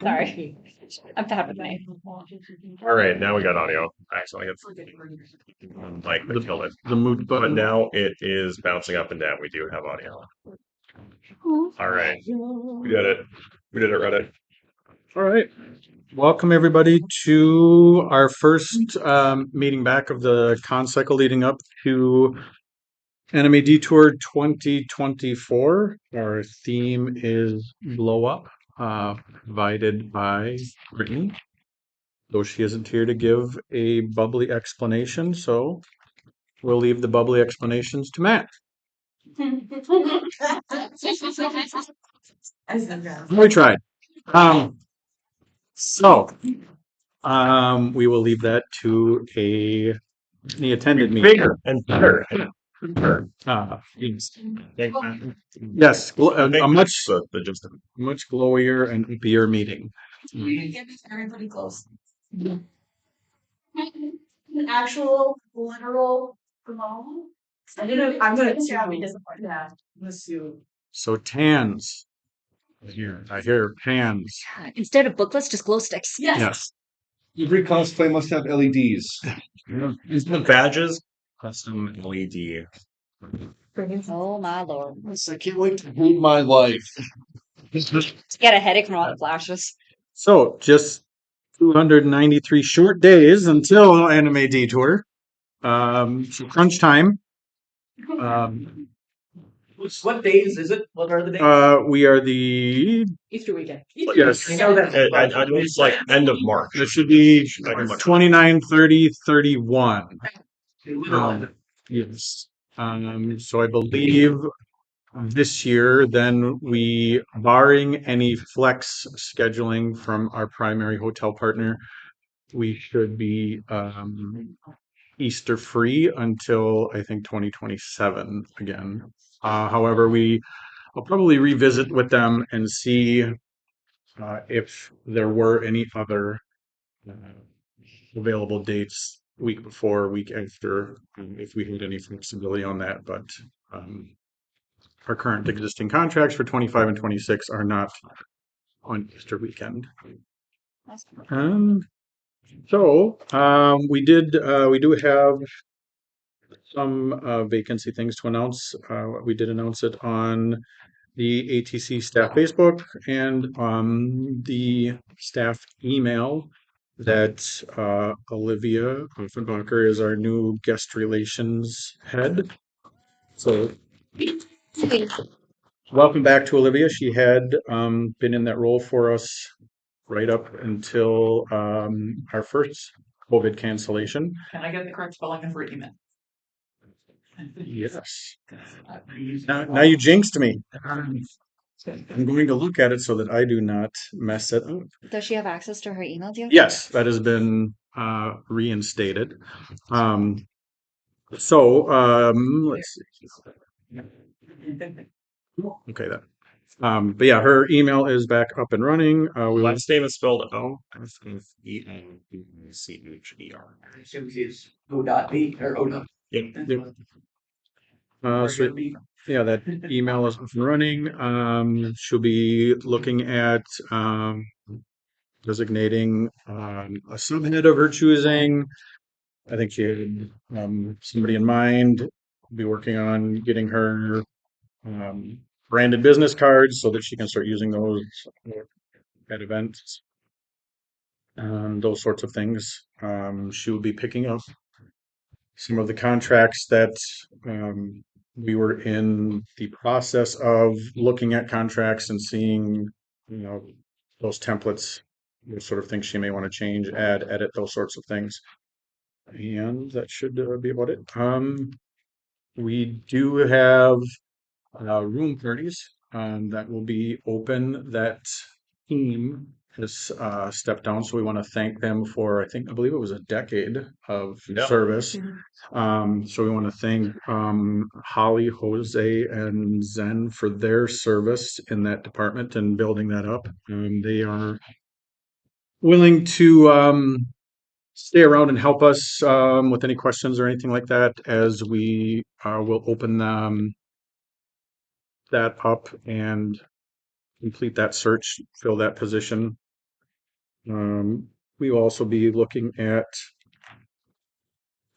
Sorry. I'm bad with names. All right, now we got audio. I accidentally hit like to kill it. The mute But button. now it is bouncing up and down. We do have audio. All right. We did it. We did it, Reddit. All right. Welcome everybody to our first meeting back of the con cycle leading up to Anime Detour 2024. Our theme is Blow Up, provided by Brittany, though she isn't here to give a bubbly explanation, so we'll leave the bubbly explanations to Matt. We tried. So we will leave that to the attended meeting. Bigger and better. Yes, Thank yes, a much the just much glowier and beer meeting. Give everybody close. An actual literal glow. I'm gonna be disappointed. Yeah, I'm gonna sue. So tans. I hear tans. Instead of booklets, just glow sticks. Yes. Every cosplay must have LEDs. These the badges. Custom LED. Oh my lord. I can't wait to hate my life. Get a headache from all the flashes. So just 293 short days until Anime Detour. So crunch time. What days is it? What are the days? We are the Easter weekend. yes. I know that. I know it's like end of March. It should be 29, 30, 31. Yes. So I believe this year, then we, barring any flex scheduling from our primary hotel partner, we should be Easter free until I think 2027 again. However, I'll probably revisit with them and see if there were any other uh, available dates week before, week after, if we had any flexibility on that. But our current existing contracts for 25 and 26 are not on Easter weekend. We do have some vacancy things to announce. We did announce it on the ATC staff Facebook and the staff email that Olivia Offenbacher is our new guest relations head. So welcome back to Olivia. She had been in that role for us right up until our first COVID cancellation. Can I get the correct spelling for email? Yes. Now you jinxed me. I'm going to look at it so that I do not mess it up. Does she have access to her email, do you? Yes, that has been reinstated. Let's see. Okay, that. But yeah, her email is back up and running. Last name is spelled O-F-E-N-B-C-H-E-R. O.B or O. Yep. So yeah, that email is up and running. She'll be looking at designating a subhead of her choosing. I think she had somebody in mind. Be working on getting her branded business cards so that she can start using those at events. Those sorts of things. She will be picking up some of the contracts that we were in the process of looking at contracts and seeing, those templates, those sort of things she may want to change, add, edit, those sorts of things. And that should be about it. We do have room parties that will be open. That team has stepped down, so we want to thank them for I believe it was a decade of Yep. service. So we want to thank Holly, Jose, and Zen for their service in that department and building that up. They are willing to stay around and help us with any questions or anything like that as we will open that up and complete that search, fill that position. We will also be looking at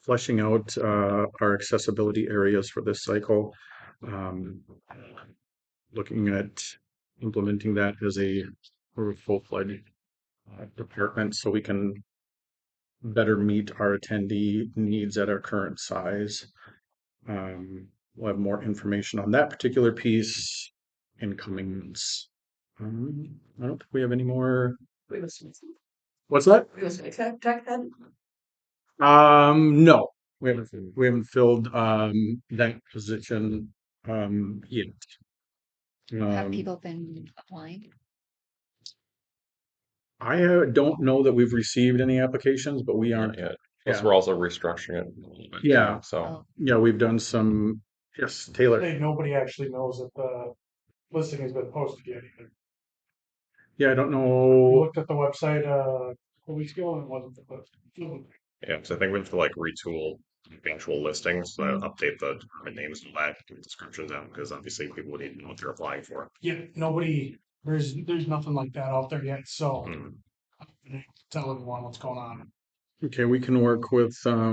fleshing out our accessibility areas for this cycle. Um, Looking at implementing that as a full-fledged department so we can better meet our attendee needs at our current size. We'll have more information on that particular piece in coming months. I don't think we have any more. What's that? Tech head? No, we haven't filled that position yet. Have Um, people been applying? I don't know that we've received any applications, but we Not aren't. yet. Plus, Yeah. we're also restructuring it a little bit. Yeah. So Oh, Yeah, we've done some. Yes, Taylor. Say nobody actually knows that the listing has been posted yet either. Yeah, I don't We know. looked at the website a couple weeks ago and it wasn't posted. yeah, so I think we have to like retool the actual listings, so update the department names and all that, give descriptions out because obviously people need to know what they're applying for. Yeah, nobody, there's nothing like that out there yet, so Hmm. I'm gonna tell everyone what's going on. Okay, we can work with our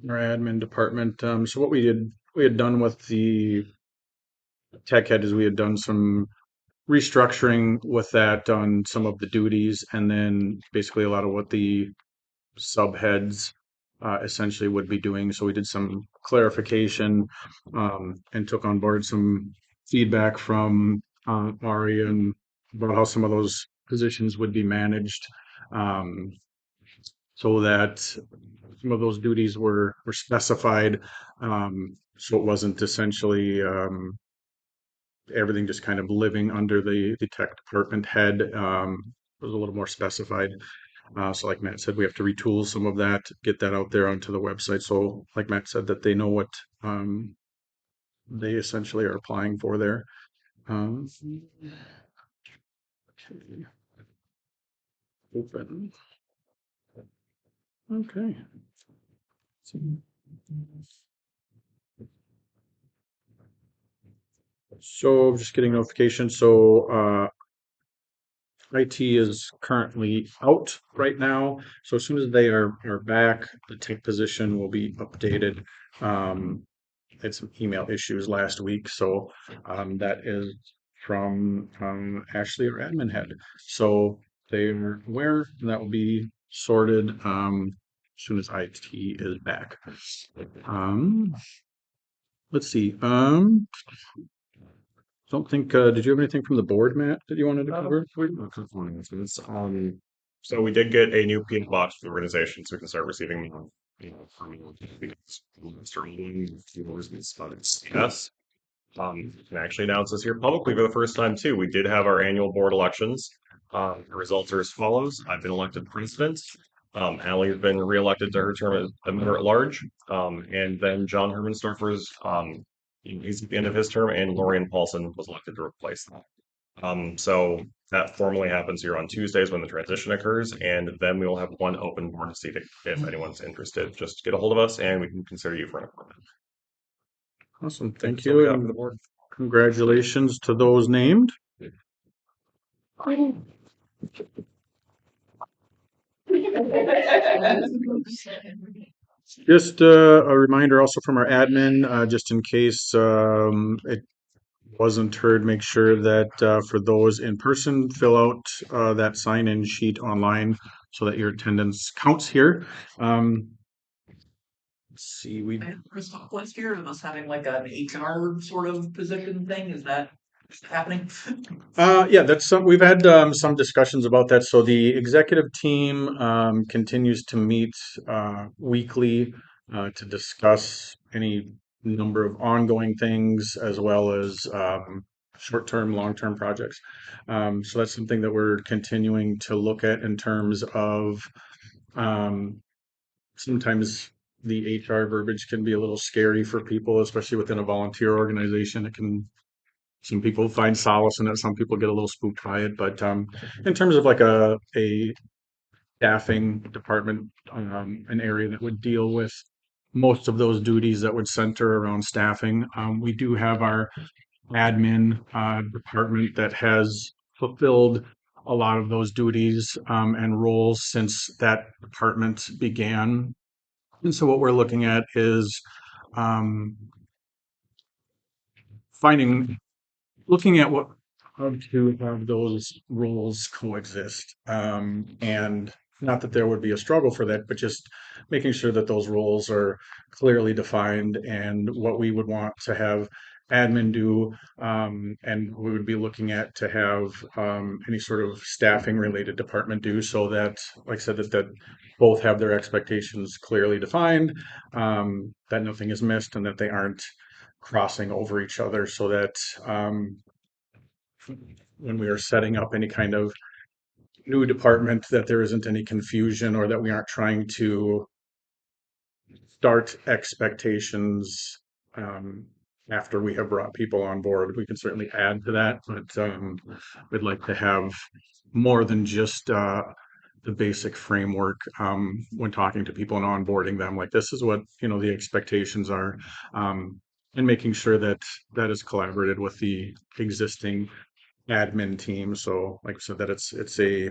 admin department. So what we had done with the tech head is we had done some restructuring with that on some of the duties, and then basically a lot of what the subheads essentially would be doing. So we did some clarification and took on board some feedback from Ari and about how some of those positions would be managed, um, so that some of those duties were specified. So it wasn't essentially everything just kind of living under the tech department head. It was a little more specified. So like Matt said, we have to retool some of that, get that out there onto the website. So like Matt said, that they know what they essentially are applying for there. Okay. Open. Okay. So just getting notification. So IT is currently out right now. So as soon as they are back, the tech position will be updated. Had some email issues last week, so that is from Ashley, our admin head. So they're aware, and that will be sorted as soon as IT is back. Um, let's see. Don't think. Did you have anything from the board, Matt, that you wanted to cover? We have a couple announcements. So we did get a new PO box for the organization, so we can start receiving from yes. Can actually announce this here publicly for the first time too. We did have our annual board elections. The results are as follows. I've been elected president. Allie's been reelected to her term as a member at large. And then John Hermansdorfer's he's at the end of his term, and Lorian Paulson was elected to replace that. So that formally happens here on Tuesdays when the transition occurs, and then we will have one open board seat if anyone's interested. Just get a hold of us, and we can consider you for an appointment. Awesome, thank That's what we you, got for and the board. congratulations to those named. Just a reminder also from our admin, just in case it wasn't heard, make sure that for those in person, fill out that sign-in sheet online so that your attendance counts here. Let's see, we Chris last year of us having like an HR sort of position thing. Is that happening? yeah, that's we've had some discussions about that. So the executive team continues to meet weekly to discuss any number of ongoing things as well as short-term, long-term projects. So that's something that we're continuing to look at in terms of sometimes the HR verbiage can be a little scary for people, especially within a volunteer organization. It can some people find solace in it. Some people get a little spooked by it. But in terms of like a staffing department, an area that would deal with most of those duties that would center around staffing, we do have our admin department that has fulfilled a lot of those duties and roles since that department began. And so what we're looking at is um, finding, looking at what how to have those roles coexist. And not that there would be a struggle for that, but just making sure that those roles are clearly defined and what we would want to have admin do. And we would be looking at to have any sort of staffing related department do so that, like I said, that both have their expectations clearly defined, that nothing is missed and that they aren't crossing over each other so that when we are setting up any kind of new department that there isn't any confusion or that we aren't trying to start expectations um, after we have brought people on board. We can certainly add to that, but we'd like to have more than just the basic framework when talking to people and onboarding them. Like this is what the expectations are, and making sure that that is collaborated with the existing admin team. So, like I said, that it's a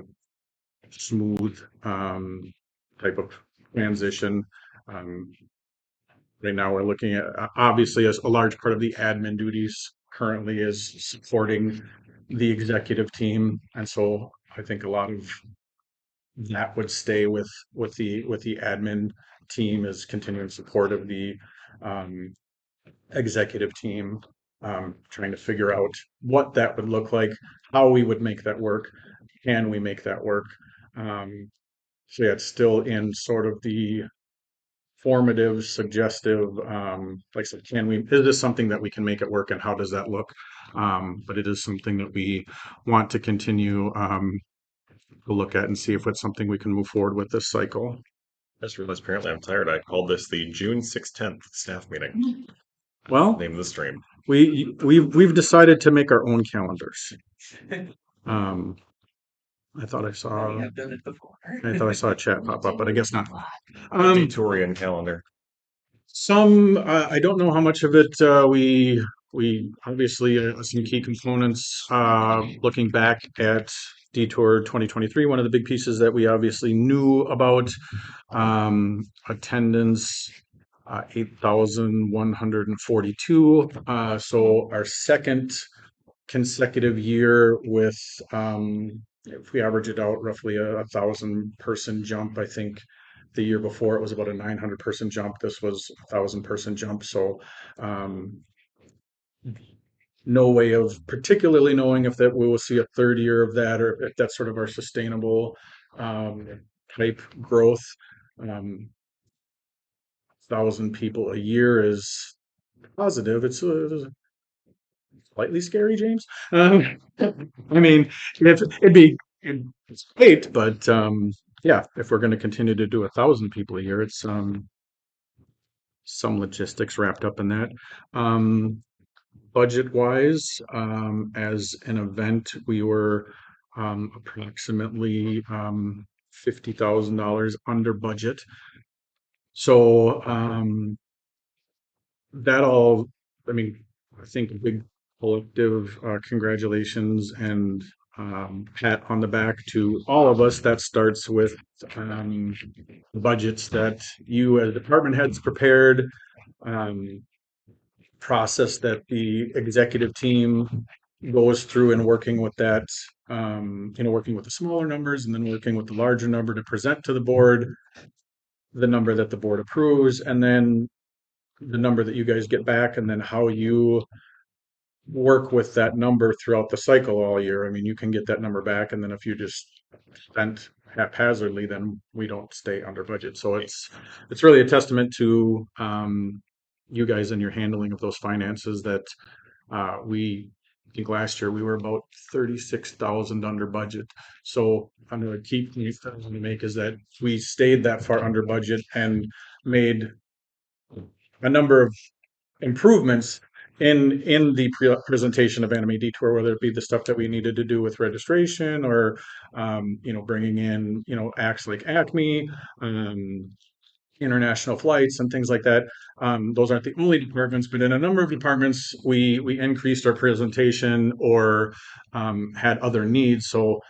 smooth type of transition. Um, right now, we're looking at obviously as a large part of the admin duties currently is supporting the executive team, and so I think a lot of that would stay with the admin team as continuing support of the um, executive team, trying to figure out what that would look like, how we would make that work, can we make that work? So yeah, it's still in sort of the formative, suggestive, like I said, is this something that we can make it work and how does that look? But it is something that we want to continue to look at and see if it's something we can move forward with this cycle. I just realized apparently I'm tired. I called this the June 6/10 staff meeting. Well, Name of the stream. we've decided to make our own calendars. Um, I thought I saw We have done it before. a chat pop up, but I guess not. A Detourian calendar. Some I don't know how much of it we obviously some key components looking back at Detour 2023. One of the big pieces that we obviously knew about attendance 8,142. So our second consecutive year with if we average it out roughly a 1,000 person jump. I think the year before it was about a 900 person jump. This was 1,000 person jump. So no way of particularly knowing if that we will see a third year of that or if that's sort of our sustainable type growth. 1,000 people a year is positive. It's slightly scary, James. I mean, if it's great, but yeah, if we're going to continue to do 1,000 people a year, it's some logistics wrapped up in that. Budget wise, as an event, we were approximately $50,000 under budget. So that all, I mean, I think a big collective congratulations and pat on the back to all of us. That starts with the budgets that you as department heads prepared, um, process that the executive team goes through in working with that, working with the smaller numbers and then working with the larger number to present to the board the number that the board approves, and then the number that you guys get back, and then how you work with that number throughout the cycle all year. I mean, you can get that number back, and then if you just spent haphazardly, then we don't stay under budget. So it's really a testament to you guys and your handling of those finances that I think last year we were about 36,000 under budget. So I'm going to keep the point that I'm going to make is that we stayed that far under budget and made a number of improvements in the presentation of Anime Detour, whether it be the stuff that we needed to do with registration or bringing in acts like Acme, international flights and things like that. Those aren't the only departments, but in a number of departments, we increased our presentation or had other needs. So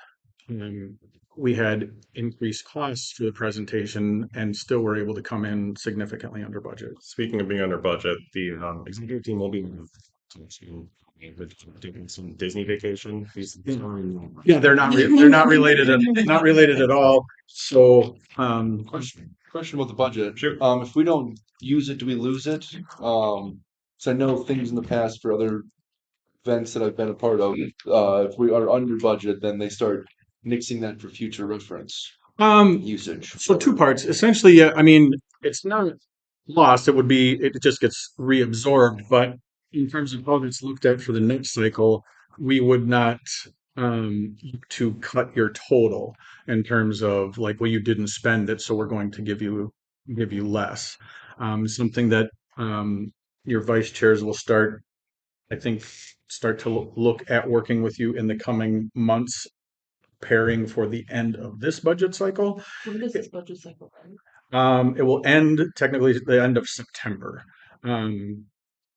we had increased costs for the presentation and still were able to come in significantly under budget. Speaking of being under budget, the executive team will be taking some Disney vacation. Yeah, they're not related not related at all. So Question about the budget. Shoot. If we don't use it, do we lose it? So I know things in the past for other events that I've been a part of. If we are under budget, then they start nixing that for future reference usage. so two parts. Essentially, yeah, I mean, it's not lost. It just gets reabsorbed. But in terms of how it's looked at for the next cycle, we would not to cut your total in terms of like, well, you didn't spend it, so we're going to give you less. Something that your vice chairs will start, I think, start to look at working with you in the coming months, preparing for the end of this budget cycle. When does this budget cycle end? It will end technically at the end of September.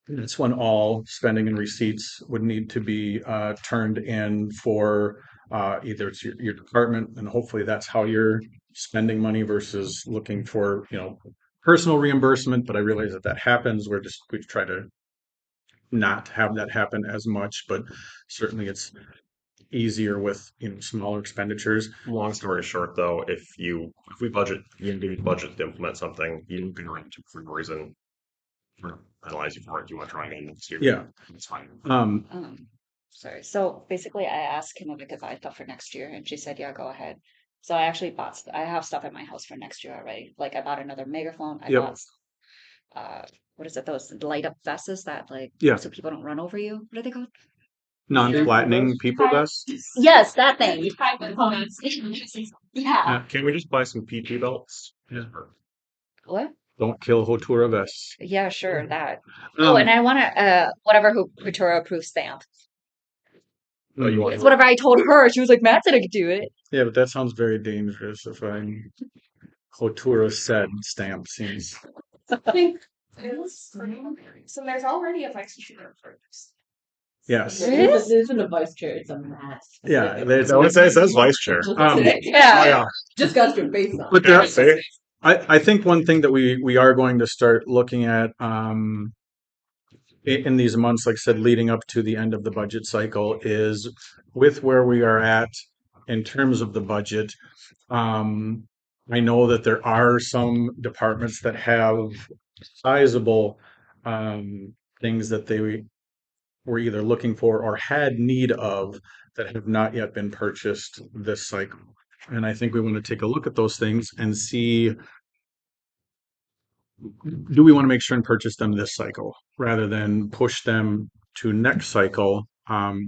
That's when all spending and receipts would need to be turned in for either it's your department, and hopefully that's how you're spending money versus looking for, personal reimbursement. But I realize that happens. We try to not have that happen as much, but certainly it's easier with smaller expenditures. Long story short, though, if we budget, you do budget to implement something, you can rent it for a reason. Penalize you for it. You want to try again next year? Yeah. It's fine. Sorry. So basically, I asked Kim if I could buy stuff for next year, and she said, "Yeah, go ahead." So I actually bought. I have stuff at my house for next year already. Like I bought another megaphone. I Yep. bought, what is it? Those light up vests that Yeah. so people don't run over you. What are they called? Non-flattening people vest. Yes, that thing. Yeah. Can we just buy some PT belts? Yeah. What? Don't kill Hotura vests. Yeah, sure, that. Oh, and Um, I want to whatever Victoria approved stamp. Oh, you want It's whatever I told her. She was like, Matt said I could do it. yeah, but that sounds very dangerous. If I'm Hotura said stamp seems. So there's already a vice chair for this. Yes. It isn't a vice chair, it's a mask. Yeah. it says vice chair. Oh, Yeah. yeah. Just got your face on. But Yeah, see? I think one thing that we are going to start looking at in these months, like I said, leading up to the end of the budget cycle, is with where we are at in terms of the budget. I know that there are some departments that have sizable things that they were either looking for or had need of that have not yet been purchased this cycle. And I think we want to take a look at those things and see, do we want to make sure and purchase them this cycle rather than push them to next cycle,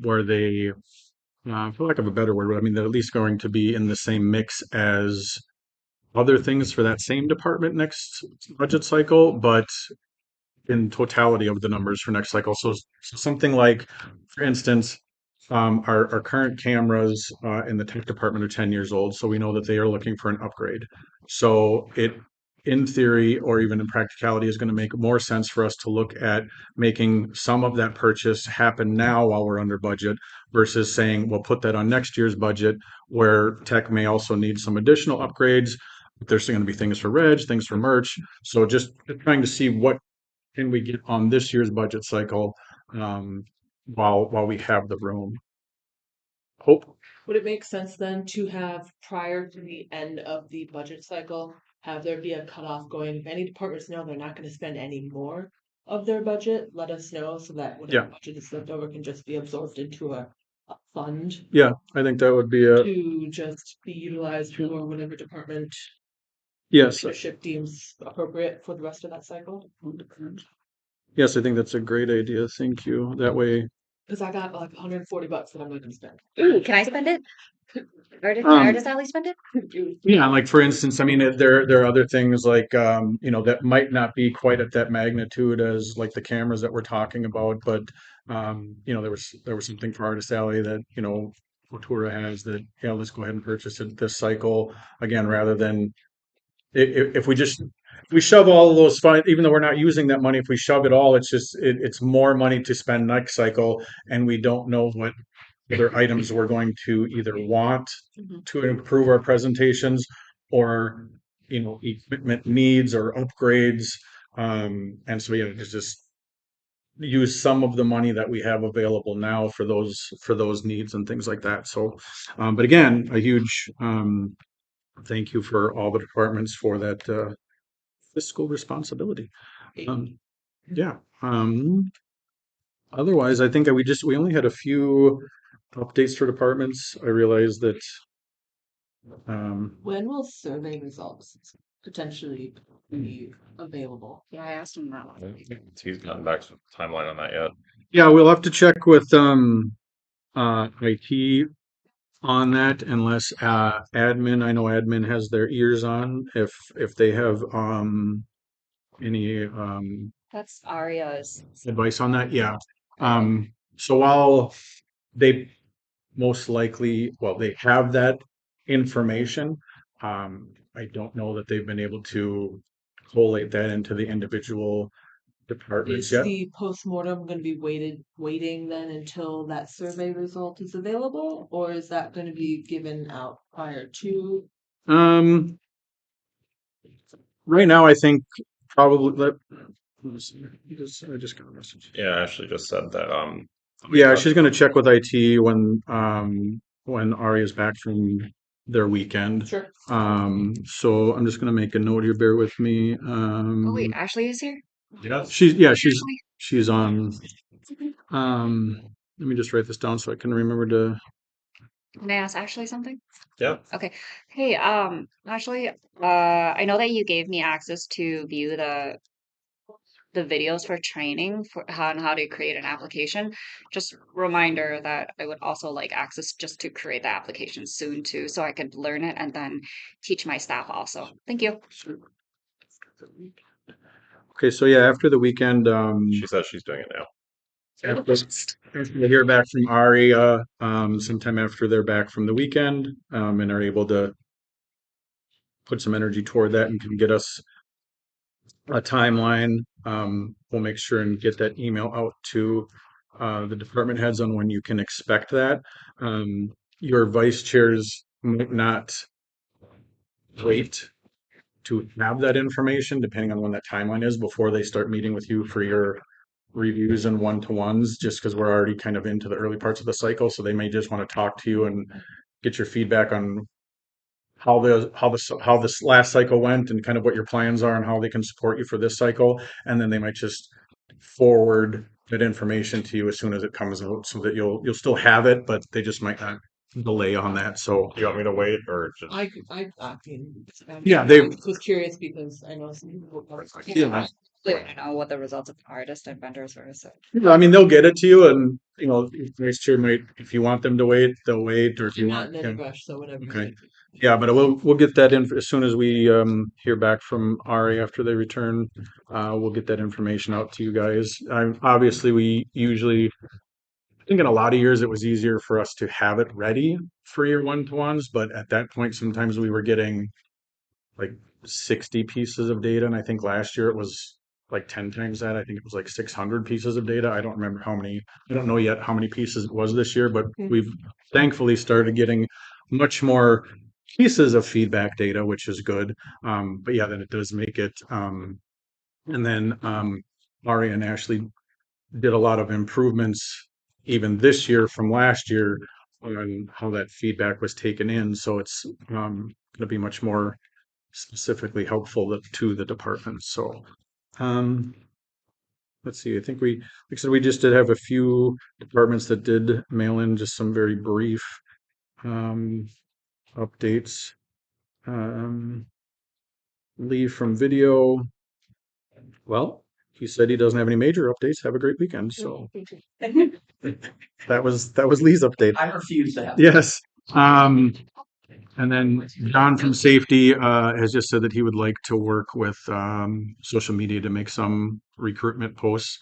where they, for lack of a better word, I mean, they're at least going to be in the same mix as other things for that same department next budget cycle, but in totality of the numbers for next cycle. So something like, for instance, our current cameras in the tech department are 10 years old, so we know that they are looking for an upgrade. So it, in theory, or even in practicality, is going to make more sense for us to look at making some of that purchase happen now while we're under budget versus saying we'll put that on next year's budget, where tech may also need some additional upgrades. There's going to be things for reg, things for merch. So just trying to see what can we get on this year's budget cycle, while we have the room. Hope. Would it make sense then to have, prior to the end of the budget cycle, have there be a cutoff going, if any departments know they're not gonna spend any more of their budget, let us know so that whatever Yeah. budget is left over can just be absorbed into a fund Yeah, I think that would be a to just be utilized for whatever department yes. leadership deems appropriate for the rest of that cycle. Yes, I think that's a great idea. Thank you. That way, Cause I got like $140 that I'm gonna spend. Ooh, can I spend it? Or can Um, Artist Alley spend it? yeah, like for instance, I mean, there are other things like that might not be quite at that magnitude as like the cameras that we're talking about, but there was something for Artist Alley that Futura has that, yeah, let's go ahead and purchase it this cycle again, rather than if we shove all of those funds, even though we're not using that money, if we shove it all, it's more money to spend next cycle, and we don't know what other items we're going to either want Mhm. to improve our presentations or, equipment needs or upgrades. And so, yeah, just use some of the money that we have available now for those needs and things like that. So, but again, a huge thank you for all the departments for that fiscal responsibility. Um, yeah. Otherwise, I think we only had a few updates for departments. I realized that When will survey results potentially be available? Yeah, I asked him that I one. don't think He's gotten back to the timeline on that yet. yeah, we'll have to check with IT on that unless admin, I know admin has their ears on if they have any That's Aria's. advice on that. Yeah. So while they most likely, well, they have that information, I don't know that they've been able to collate that into the individual departments Is yet. the postmortem going to be waiting then until that survey result is available, or is that going to be given out prior to? Um, right now, I think probably I just got a message. Yeah, Ashley just said that. Yeah, she's gonna check with IT when Aria's back from their weekend. Sure. So I'm just gonna make a note here. Bear with me. Oh wait, Ashley is here? Yeah. She's on. Let me just write this down so I can remember to. Can I ask Ashley something? Yeah. Okay. Hey, Ashley, I know that you gave me access to view the videos for training for how to create an application. Just reminder that I would also like access just to create the application soon too, so I could learn it and then teach my staff also. Thank you. Okay, so yeah, after the weekend, She says she's doing it now. after we hear back from Aria, sometime after they're back from the weekend, and are able to put some energy toward that and can get us a timeline. We'll make sure and get that email out to the department heads on when you can expect that. Your vice chairs might not wait to have that information, depending on when that timeline is, before they start meeting with you for your reviews and one-to-ones, just because we're already kind of into the early parts of the cycle. So they may just want to talk to you and get your feedback on how this last cycle went and kind of what your plans are and how they can support you for this cycle. And then they might just forward that information to you as soon as it comes out so that you'll still have it, but they just might not delay on that. So Do you want me to wait or just? I mean, yeah, they I was curious because I know some people. yeah. I know what the results of artists and vendors were. So I mean, they'll get it to you, and vice chair might, if you want them to wait, they'll wait, or if you I'm not want, in any rush, so whatever. okay. Yeah, but we'll get that in as soon as we hear back from Ari after they return. We'll get that information out to you guys. Obviously, we usually, I think in a lot of years it was easier for us to have it ready for your one-to-ones, but at that point, sometimes we were getting like 60 pieces of data, and I think last year it was like 10 times that. I think it was like 600 pieces of data. I don't remember how many. I don't know yet how many pieces it was this year, but we've thankfully started getting much more pieces of feedback data, which is good. But yeah, then it does make it. And then Ari and Ashley did a lot of improvements even this year from last year on how that feedback was taken in. So it's going to be much more specifically helpful to the department. So, um, let's see. I think like I said, we just did have a few departments that did mail in just some very brief um, updates. Lee from video. Well, he said he doesn't have any major updates. Have a great weekend. So that was Lee's update. I refuse to have. Yes. And then John from safety has just said that he would like to work with social media to make some recruitment posts,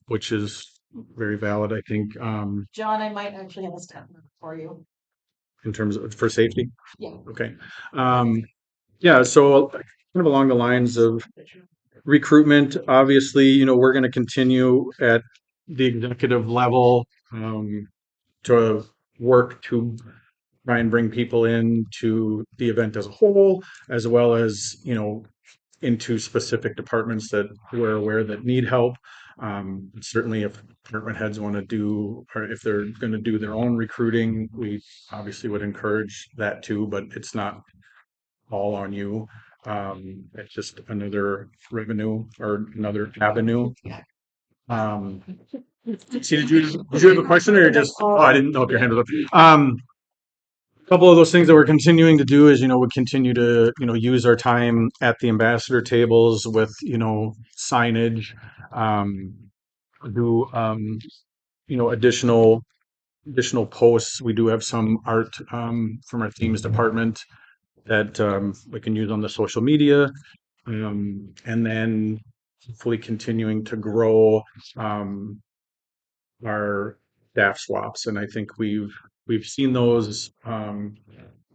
which is very valid, I think, John, I might actually have a step for you. in terms of for safety. Yeah. Okay. Yeah, so kind of along the lines of recruitment, obviously, we're going to continue at the executive level. to work to try and bring people in to the event as a whole, as well as, into specific departments that we're aware that need help. Certainly if department heads want to do, or if they're going to do their own recruiting, we obviously would encourage that too, but it's not all on you. It's just another revenue or another avenue. See, did you have a question or you're just, oh, I didn't know if your hand was up. A couple of those things that we're continuing to do is, we continue to, use our time at the ambassador tables with, signage, um, do, additional posts. We do have some art, from our themes department that, we can use on the social media. And then hopefully continuing to grow, um, our staff swaps. And I think we've seen those,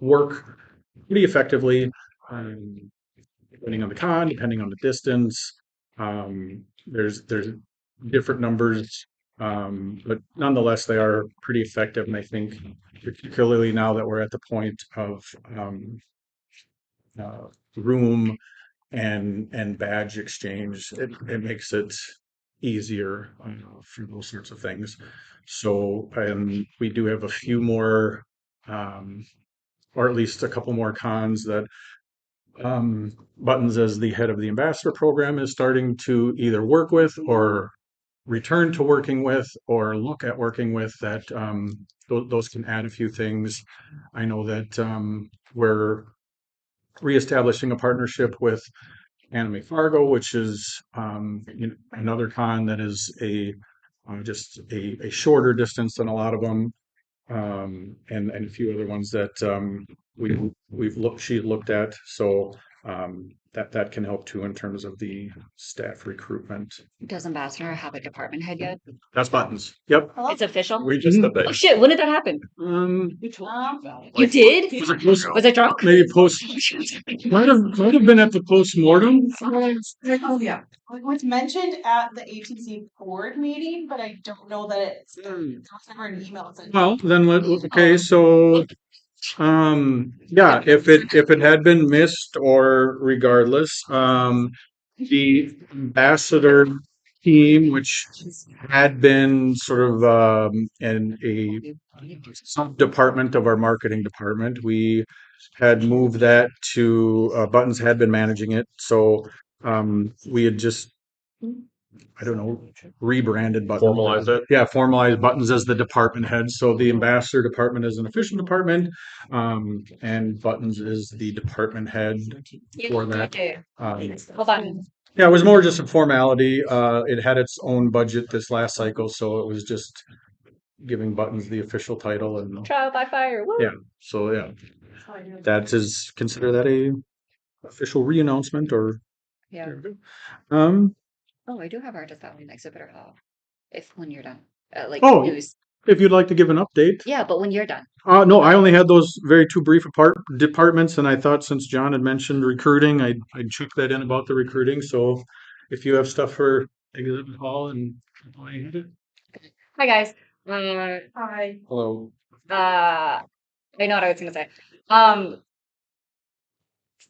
work pretty effectively, um, depending on the con, depending on the distance. There's different numbers, but nonetheless, they are pretty effective. And I think, particularly now that we're at the point of, room and badge exchange, it makes it easier, for those sorts of things. So, we do have a few more, um, or at least a couple more cons that, Buttons, as the head of the ambassador program, is starting to either work with or return to working with or look at working with, that, those can add a few things. I know that, we're reestablishing a partnership with Anime Fargo, which is, another con that is just a shorter distance than a lot of them, and a few other ones that, she's looked at. So, that can help too in terms of the staff recruitment. Does Ambassador have a department head yet? That's Buttons. Yep. It's official? We just did Oh that. shit, when did that happen? You told me about it. You did? Was it post? Was it drunk? Maybe post. Might have been at the postmortem. Oh, yeah. It was mentioned at the ATC board meeting, but I don't know that it's never an email. Well, then okay, so, yeah, if it had been missed or regardless, the ambassador team, which had been sort of, in a sub department of our marketing department, we had moved that to, Buttons had been managing it. So, we had just, I don't know, rebranded Buttons. Formalized it. Yeah, formalized Buttons as the department head. So the ambassador department is an official department, and Buttons is the department head for that. Hold on. Yeah, it was more just a formality. It had its own budget this last cycle, so it was just giving Buttons the official title. And Trial by fire. Woo. yeah, so yeah, that is, consider that a official re-announcement or. Yeah. Um. Oh, I do have Artist Alley and Exhibitor Hall. If when you're done. Like Oh, news. if you'd like to give an update. Yeah, but when you're done. No, I only had those very two brief departments, and I thought since John had mentioned recruiting, I'd chuck that in about the recruiting. So if you have stuff for exhibit hall and Hi guys. Hi. Hello. I know what I was gonna say.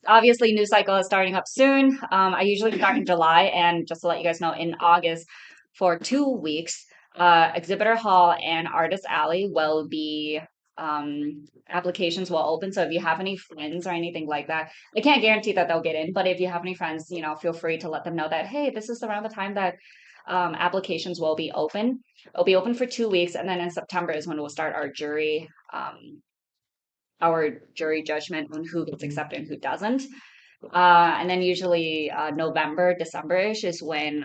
Obviously news cycle is starting up soon. I usually start in July, and just to let you guys know, in August for 2 weeks, Exhibitor Hall and Artist Alley will be applications will open. So if you have any friends or anything like that, I can't guarantee that they'll get in, but if you have any friends, feel free to let them know that, hey, this is around the time that applications will be open. It'll be open for 2 weeks, and then in September is when we'll start our jury judgment on who gets accepted and who doesn't. And then usually November, December-ish is when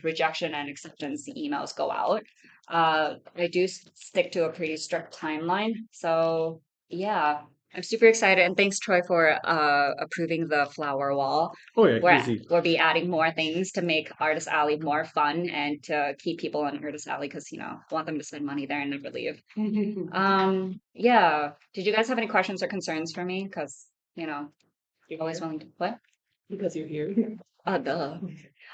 rejection and acceptance emails go out. I do stick to a pretty strict timeline. So yeah, I'm super excited. And thanks, Troy, for approving the flower wall. Oh yeah, easy. We'll be adding more things to make Artist Alley more fun and to keep people in Artist Alley because, I want them to spend money there and never leave. Yeah. Did you guys have any questions or concerns for me? Because, you're always willing to what? Because you're here. Duh.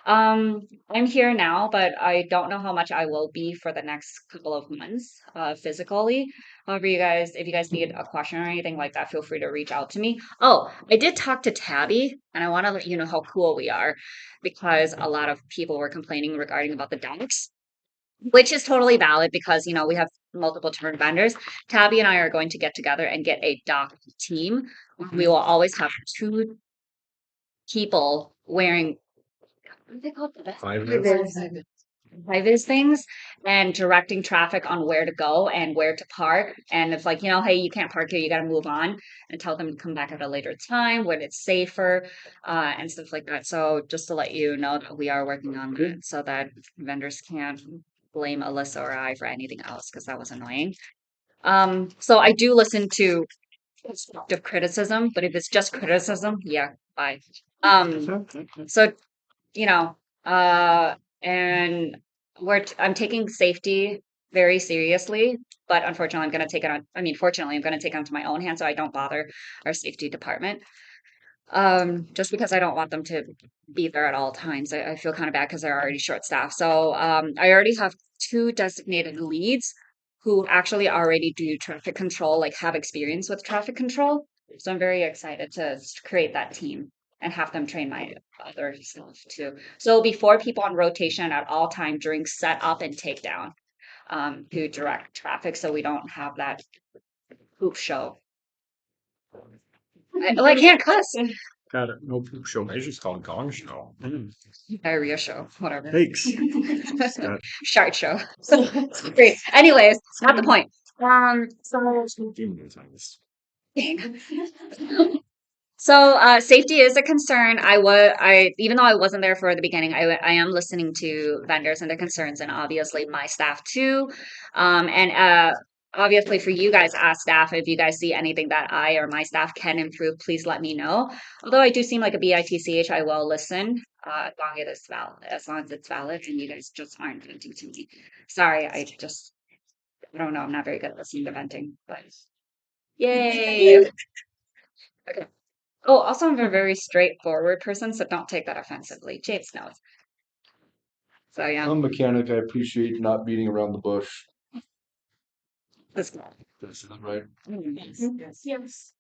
I'm here now, but I don't know how much I will be for the next couple of months, physically. However, if you guys need a question or anything like that, feel free to reach out to me. Oh, I did talk to Tabby, and I want to let you know how cool we are because a lot of people were complaining regarding about the docs, which is totally valid because, we have multiple different vendors. Tabby and I are going to get together and get a doc team. We will always have two people wearing what are they called? Five High-vis things and directing traffic on where to go and where to park. And it's like, hey, you can't park here, you got to move on and tell them to come back at a later time when it's safer and stuff like that. So just to let you know that we are working on that so that vendors can't blame Alyssa or I for anything else because that was annoying. So I do listen to constructive criticism, but if it's just criticism, yeah, bye. So you know, uh, and I'm taking safety very seriously, but unfortunately, I'm going to take it on. I mean, fortunately, I'm going to take it onto my own hands, so I don't bother our safety department. Just because I don't want them to be there at all times. I feel kind of bad because they're already short staffed. So, I already have two designated leads who actually already do traffic control, like have experience with traffic control. So I'm very excited to create that team and have them train my other staff too. So it'll be four people on rotation at all time during setup and takedown, to direct traffic so we don't have that poop show. I can't cuss. Got it. No poop show. I just call it Gong Show. Diarrhea show, whatever. Thanks. Shart show. Great. Anyways, not the point. So dang. So safety is a concern. Even though I wasn't there for the beginning, I am listening to vendors and their concerns, and obviously my staff too. And obviously for you guys as staff, if you guys see anything that I or my staff can improve, please let me know. Although I do seem like a bitch, I will listen as long as it's valid, and you guys just aren't venting to me. Sorry, I don't know. I'm not very good at listening to venting, but yay. Okay. Oh, also, I'm a very straightforward person, so don't take that offensively. James knows. So yeah, I'm a mechanic. I appreciate not beating around the bush. that's That's right. Yes. Yes.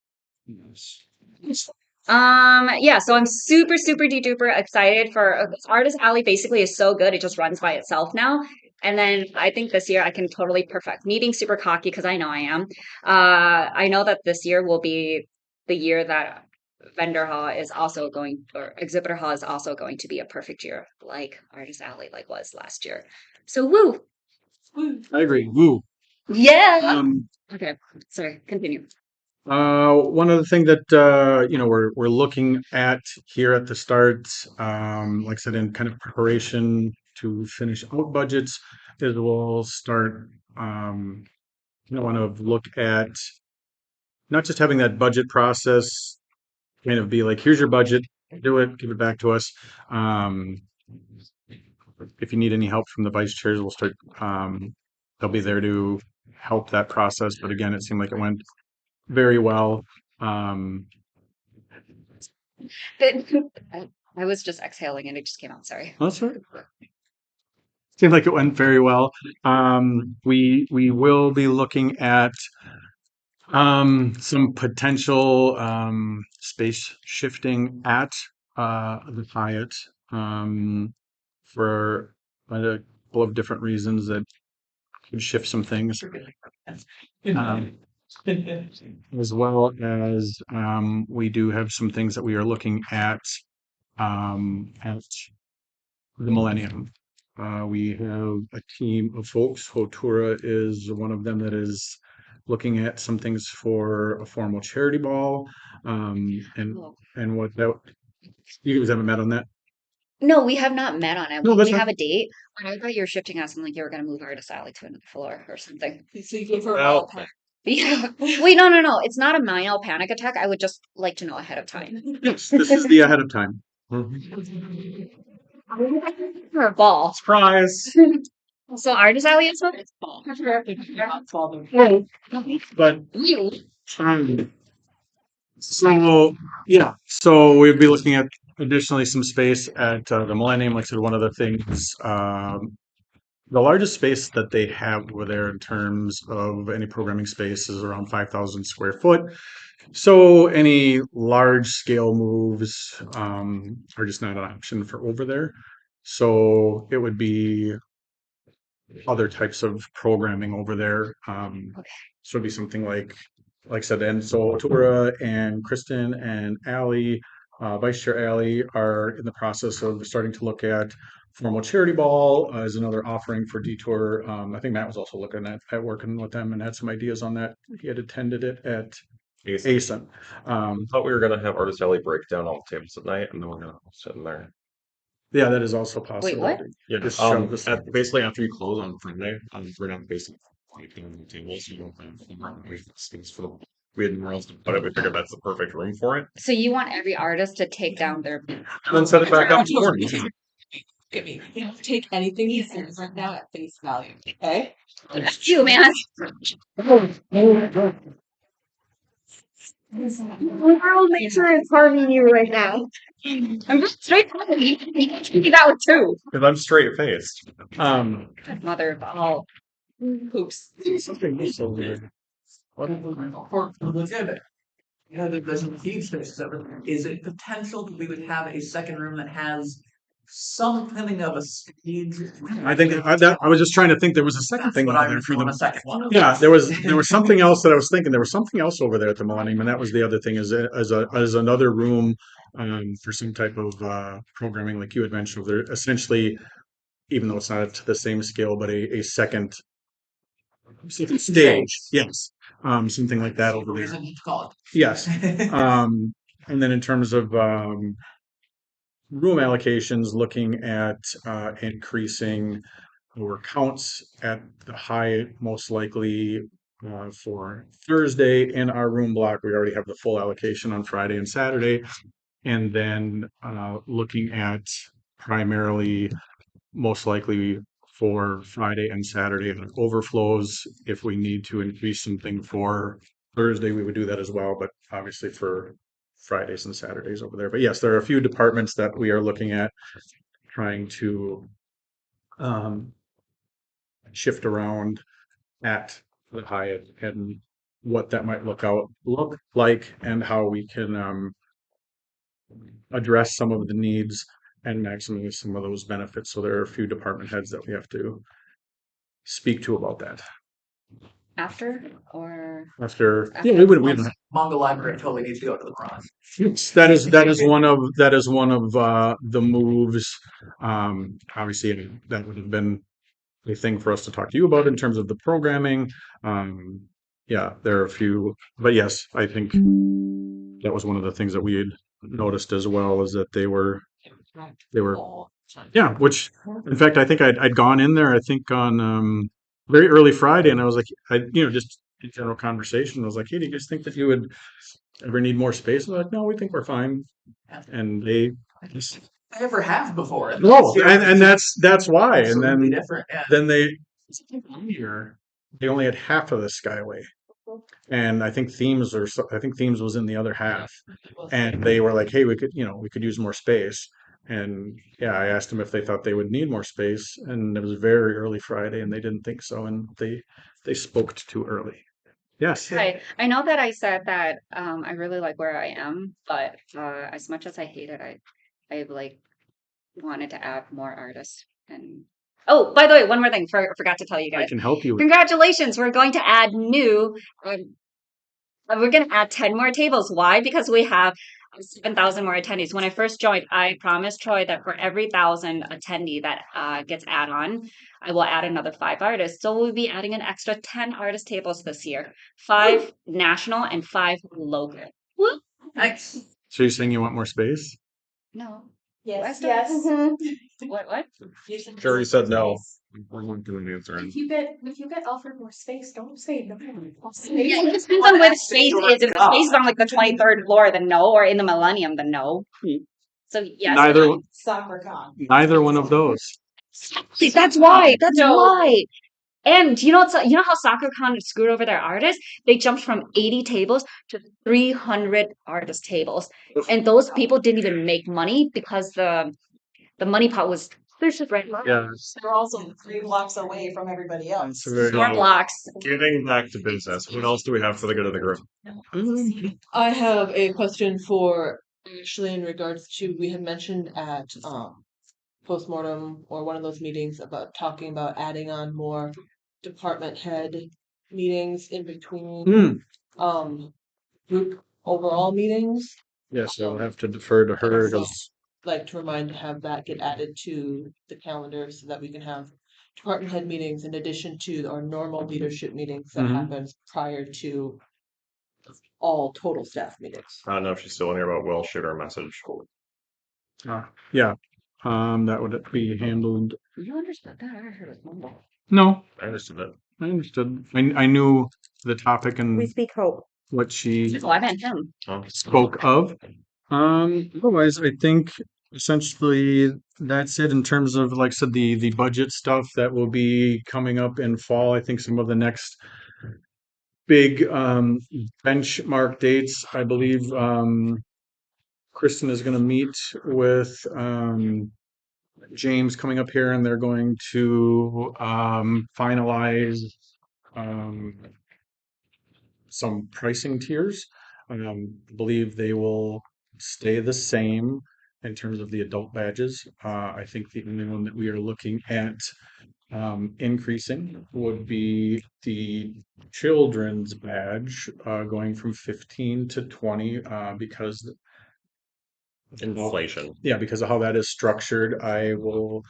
yeah. So I'm super, super duper excited for Artist Alley. Basically, is so good; it just runs by itself now. And then I think this year I can totally perfect. Me being super cocky because I know I am. I know that this year will be the year that vendor hall is also going, or exhibitor hall is also going to be a perfect year, like Artist Alley like was last year. So woo! I agree. Woo. Yeah. Um, Okay. Sorry. Continue. one other thing that we're looking at here at the start, like I said, in kind of preparation to finish out budgets, is we'll start want to look at not just having that budget process kind of be like, here's your budget, do it, give it back to us. If you need any help from the vice chairs, we'll start. They'll be there to help that process. But again, it seemed like it went very well. I was just exhaling and it just came out. Sorry. That's right. Seemed like it went very well. We will be looking at some potential space shifting at the Hyatt for a couple of different reasons that could shift some things. As well as we do have some things that we are looking at the Millennium. We have a team of folks. Hotura is one of them that is looking at some things for a formal charity ball. And what that you guys haven't met on that? No, we have not met on it. No, that's We fine. have a date. But I thought you were shifting us and like you were gonna move Artist Alley to another floor or something. So you give her Well, all time. Yeah. Wait, no. It's not a minor panic attack. I would just like to know ahead of time. Yes, this is the ahead of time. For a ball. Surprise! So Artist Alley is what? But You. so yeah, so we'll be looking at additionally some space at the Millennium. Like I said, one of the things, the largest space that they have over there in terms of any programming space is around 5,000 square foot. So any large scale moves are just not an option for over there. So it would be other types of programming over there. So it'd be something like I said, and so Tora and Kristen and Allie, Vice Chair Allie, are in the process of starting to look at formal charity ball as another offering for Detour. I think Matt was also looking at working with them and had some ideas on that. He had attended it at ASIN. I thought we were gonna have Artist Alley break down all the tables at night, and then we're gonna sit in there. Yeah, that is also Wait, possible. what? Yeah, Just shove this. basically after you close on Friday, we're not basically breaking the tables. You don't have space for them. We had nowhere else to put it. We figured that's the perfect room for it. So you want every artist to take down their And then set it back up in the morning. Get me. You don't take anything he says right now at face value. Okay? you, man. The world makes sure it's harming you right now. I'm just straight talking. You can do that with two. Because I'm straight faced. Mother of all. Oops. Something so weird. For legitimate. You know, there's some huge spaces over there. Is it potential that we would have a second room that has something of a stage? I think I was just trying to think there was a second thing What over I there was for doing them. a second one. Yeah, there was something else that I was thinking. There was something else over there at the Millennium, and that was the other thing is as another room for some type of programming, like you had mentioned. There essentially, even though it's not to the same scale, but a second stage. Yes, something like that over there. Reason to call Yes. it. And then in terms of room allocations, looking at increasing our counts at the high, most likely for Thursday in our room block. We already have the full allocation on Friday and Saturday. And then looking at primarily, most likely for Friday and Saturday and overflows. If we need to increase something for Thursday, we would do that as well. But obviously for Fridays and Saturdays over there. But yes, there are a few departments that we are looking at trying to um, shift around at the Hyatt and what that might look like and how we can address some of the needs and maximize some of those benefits. So there are a few department heads that we have to speak to about that. After or After, After yeah, we don't Manga library totally needs to go to the bronze. that is one of the moves. Obviously, that would have been a thing for us to talk to you about in terms of the programming. Yeah, there are a few, but yes, I think that was one of the things that we had noticed as well is that they were, yeah, which in fact, I think I'd gone in there, I think on very early Friday, and I was like, just in general conversation, I was like, hey, do you guys think that you would ever need more space? And they're like, no, we think we're fine. And they just I never have before. no, and that's why. And Absolutely then different. Yeah. then they only had half of the Skyway, and I think Themes was in the other half, and they were like, hey, we could use more space. And yeah, I asked them if they thought they would need more space, and it was very early Friday, and they didn't think so, and they spoke too early. Yes. I know that I said that I really like where I am, but as much as I hate it, I like wanted to add more artists. And oh, by the way, one more thing, forgot to tell you I guys. can help you with Congratulations, we're going to add new. We're going to add 10 more tables. Why? Because we have 7,000 more attendees. When I first joined, I promised Troy that for every 1,000 attendee that gets add on, I will add another 5 artists. So we'll be adding an extra 10 artist tables this year, 5 national and 5 local. Woo! Thanks. So you're saying you want more space? No. Yes, Yes. yes. What? Sure, he said no. We're not doing the answer. If you get offered more space, don't say no. Yeah, it depends on where the space is. If the space is on like the 23rd floor, then no, or in the Millennium, then no. So yes. Soccer con. Neither one of those. That's why. That's No. why. And you know how SoccerCon screwed over their artists? They jumped from 80 tables to 300 artist tables, and those people didn't even make money because the money pot was there's just right. Yeah, They're also 3 blocks away from everybody else. it's very Four blocks. Getting back to business, what else do we have for the good of the group? I have a question for Ashley in regards to we had mentioned at postmortem or one of those meetings about talking about adding on more department head meetings in between Mm. group overall meetings. Yes, I'll have to defer to her So, because like to remind to have that get added to the calendar so that we can have department head meetings in addition to our normal leadership meetings that Mhm. happens prior to all total staff meetings. I don't know if she's still in here, but we'll shoot her a message. yeah, that would be handled. You understood that? I heard it mumble. No, I understood that. I understood. I knew the topic and We speak hope. what she Oh, I meant him. spoke of. Otherwise, I think essentially that's it in terms of, like I said, the budget stuff that will be coming up in fall. I think some of the next big benchmark dates, I believe Kristen is going to meet with James coming up here, and they're going to finalize um, some pricing tiers. I believe they will stay the same in terms of the adult badges. I think the only one that we are looking at increasing would be the children's badge, going from 15 to 20, because Inflation. yeah, because of how that is structured. I will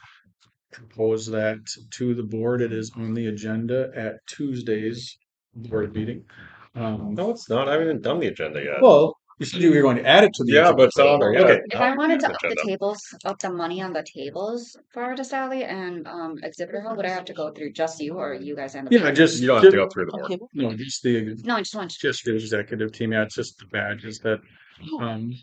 propose that to the board. It is on the agenda at Tuesday's board meeting. No, it's not. I haven't even done the agenda yet. Well, you said you were going to add it to the Yeah, agenda. but it's not on there yet. Okay. If I wanted to up the Agenda. tables, up the money on the tables for Artist Alley and Exhibitor Hall, would I have to go through just you or you guys and the Yeah, board? just You don't have to go through the board. Okay. no, just the No, I just want to. just the executive team. Yeah, it's just the badges that um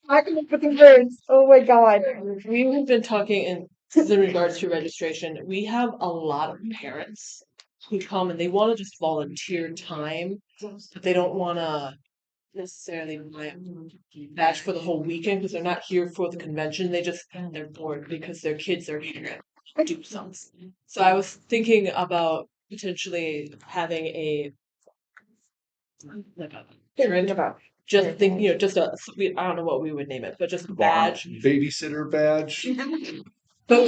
I come up with the words. Oh my god. We have been talking in regards to registration. We have a lot of parents who come and they want to just volunteer time, but they don't want to necessarily buy a badge for the whole weekend because they're not here for the convention. They're bored because their kids are here to do something. So I was thinking about potentially having a like a parent About. just think just I don't know what we would name it, but just a badge. Babysitter badge. But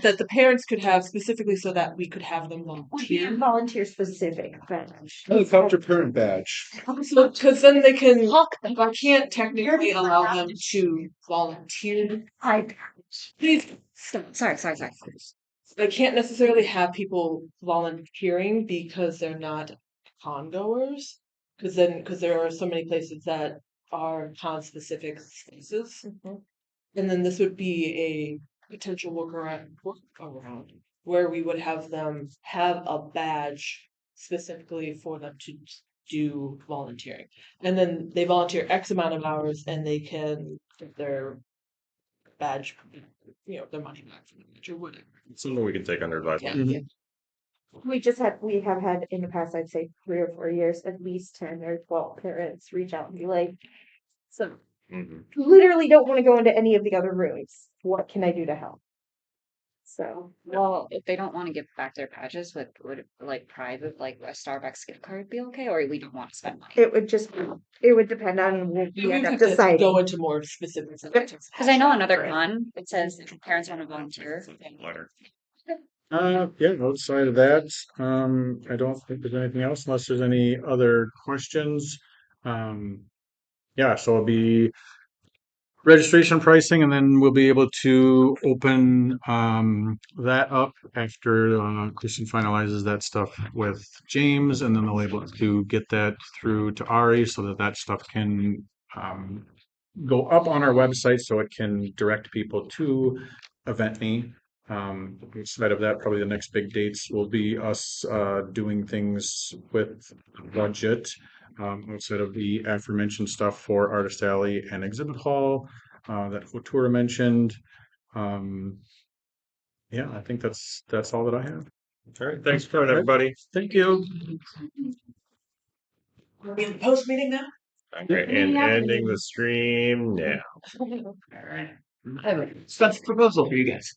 that the parents could have specifically so that we could have them volunteer. Volunteer specific badge. Helicopter parent badge. So because then they can I can't technically allow them to volunteer. Please stop. Sorry. I can't necessarily have people volunteering because they're not con goers. Because there are so many places that are con specific spaces. And then this would be a potential workaround where we would have them have a badge specifically for them to do volunteering. And then they volunteer X amount of hours and they can get their badge, their money back from the badge or whatever. It's something we can take under advisement. Yeah. We have had in the past, I'd say 3 or 4 years, at least 10 or 12 parents reach out and be like, so Mhm. literally don't want to go into any of the other rooms. What can I do to help? So Well, if they don't want to give back their badges, would like private, like a Starbucks gift card be okay, or we don't want to spend money? it would depend on what we We end up have to deciding. go into more specifics. Because I know another con, it says if parents want to volunteer. Letter. yeah, outside of that, I don't think there's anything else unless there's any other questions. Yeah, so it'll be registration pricing, and then we'll be able to open that up after Kristen finalizes that stuff with James, and then they'll able to get that through to Ari so that that stuff can go up on our website so it can direct people to EventMe. Outside of that, probably the next big dates will be us doing things with budget. Outside of the aforementioned stuff for Artist Alley and Exhibit Hall, that Detour mentioned. Yeah, I think that's all that I have. All right, thanks for coming, everybody. Thank you. We're in the post meeting now. Okay, and ending the stream now. All right. I have a special proposal for you guys.